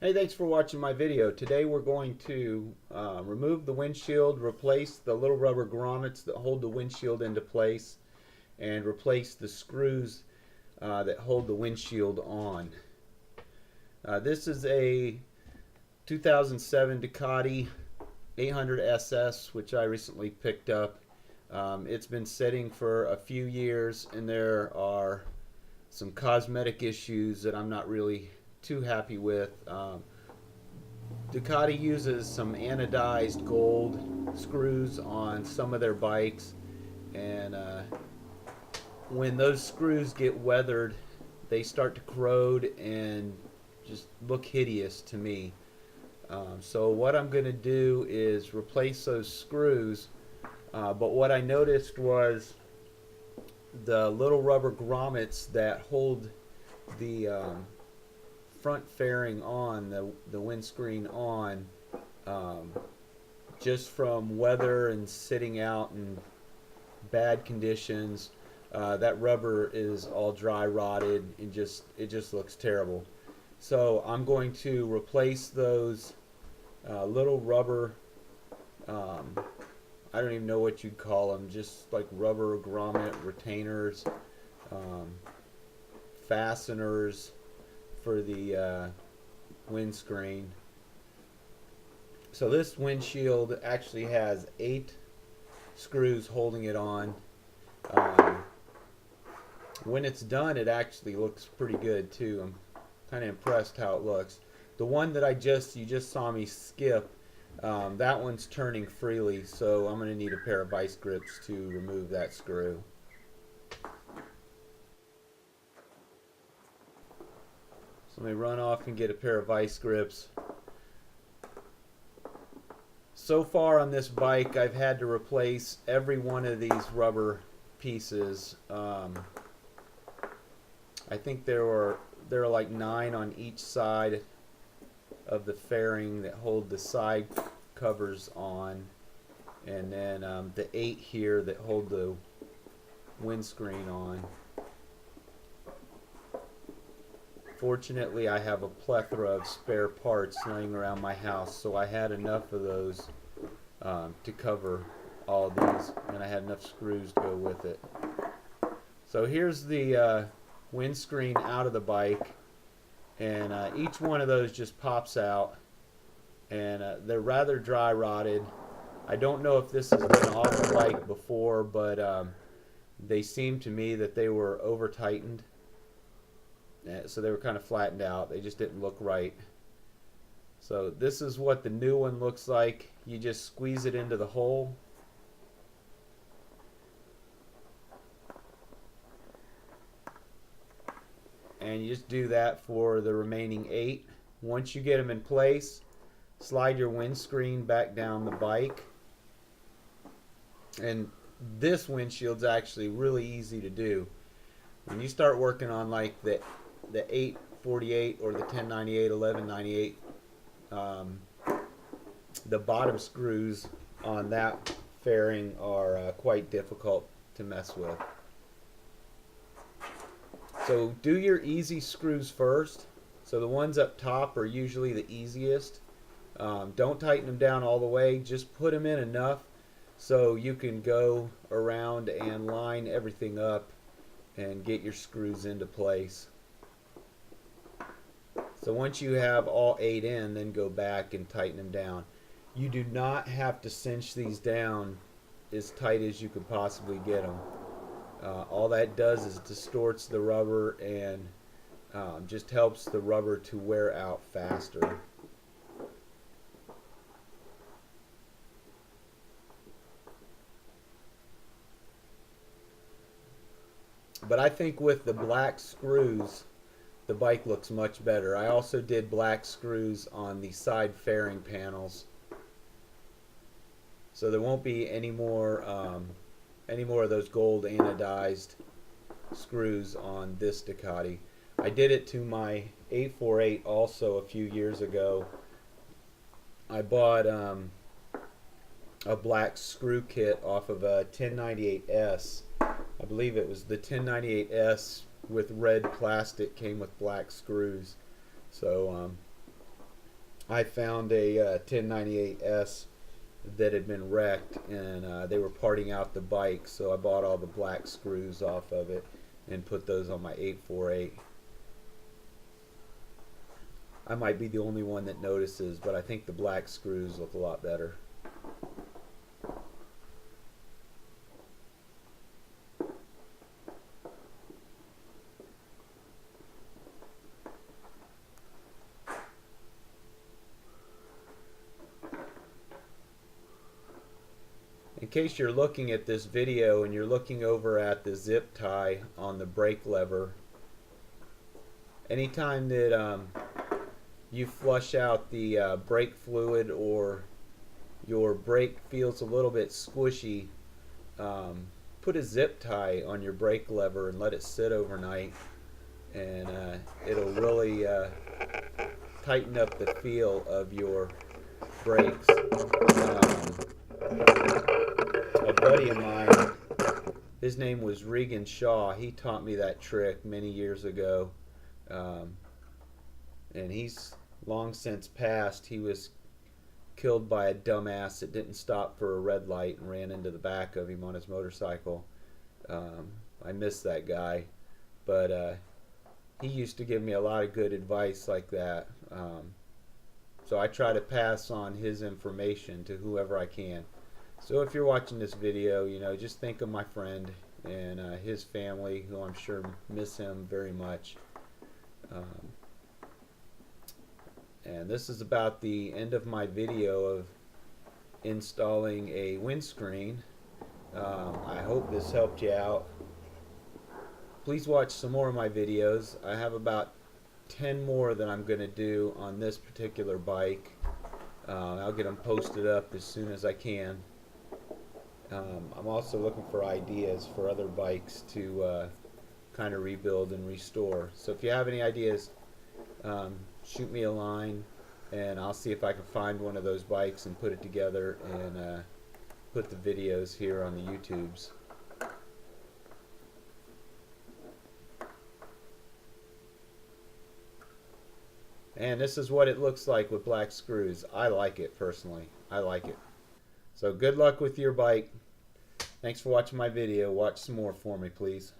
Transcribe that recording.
Hey, thanks for watching my video. Today we're going to remove the windshield, replace the little rubber grommets that hold the windshield into place, and replace the screws that hold the windshield on. This is a 2007 Ducati 800 SS, which I recently picked up. It's been sitting for a few years, and there are some cosmetic issues that I'm not really too happy with. Ducati uses some anodized gold screws on some of their bikes, and when those screws get weathered, they start to corrode and just look hideous to me. So what I'm going to do is replace those screws, but what I noticed was the little rubber grommets that hold the front fairing on, the windscreen on, just from weather and sitting out in bad conditions, that rubber is all dry rotted and it just looks terrible. So I'm going to replace those little rubber, I don't even know what you'd call them, just like rubber grommet retainers, fasteners for the windscreen. So this windshield actually has 8 screws holding it on. When it's done, it actually looks pretty good too. I'm kind of impressed how it looks. The one that you just saw me skip, that one's turning freely, so I'm going to need a pair of vice grips to remove that screw. So let me run off and get a pair of vice grips. So far on this bike, I've had to replace every one of these rubber pieces. I think there are like 9 on each side of the fairing that hold the side covers on, and then the 8 here that hold the windscreen on. Fortunately, I have a plethora of spare parts laying around my house, so I had enough of those to cover all these, and I had enough screws to go with it. So here's the windscreen out of the bike, and each one of those just pops out, and they're rather dry rotted. I don't know if this has been off the bike before, but they seem to me that they were over tightened. So they were kind of flattened out. They just didn't look right. So this is what the new one looks like. You just squeeze it into the hole. And you just do that for the remaining 8. Once you get them in place, slide your windscreen back down the bike. And this windshield's actually really easy to do. When you start working on like the 848 or the 1098, 1198, the bottom screws on that fairing are quite difficult to mess with. So do your easy screws first. So the ones up top are usually the easiest. Don't tighten them down all the way, just put them in enough so you can go around and line everything up and get your screws into place. So once you have all 8 in, then go back and tighten them down. You do not have to cinch these down as tight as you could possibly get them. All that does is distorts the rubber and just helps the rubber to wear out faster. But I think with the black screws, the bike looks much better. I also did black screws on the side fairing panels, so there won't be any more of those gold anodized screws on this Ducati. I did it to my 848 also a few years ago. I bought a black screw kit off of a 1098S. I believe it was the 1098S with red plastic, came with black screws. So I found a 1098S that had been wrecked, and they were parting out the bike, so I bought all the black screws off of it and put those on my 848. I might be the only one that notices, but I think the black screws look a lot better. In case you're looking at this video and you're looking over at the zip tie on the brake lever, anytime that you flush out the brake fluid or your brake feels a little bit squishy, put a zip tie on your brake lever and let it sit overnight, and it'll really tighten up the feel of your brakes. A buddy of mine, his name was Regan Shaw, he taught me that trick many years ago, and he's long since passed. He was killed by a dumbass that didn't stop for a red light and ran into the back of him on his motorcycle. I miss that guy, but he used to give me a lot of good advice like that. So I try to pass on his information to whoever I can. So if you're watching this video, just think of my friend and his family, who I'm sure miss him very much. And this is about the end of my video of installing a windscreen. I hope this helped you out. Please watch some more of my videos. I have about 10 more that I'm going to do on this particular bike. I'll get them posted up as soon as I can. I'm also looking for ideas for other bikes to kind of rebuild and restore. So if you have any ideas, shoot me a line, and I'll see if I can find one of those bikes and put it together and put the videos here on the YouTubes. And this is what it looks like with black screws. I like it personally. I like it. So good luck with your bike. Thanks for watching my video. Watch some more for me, please.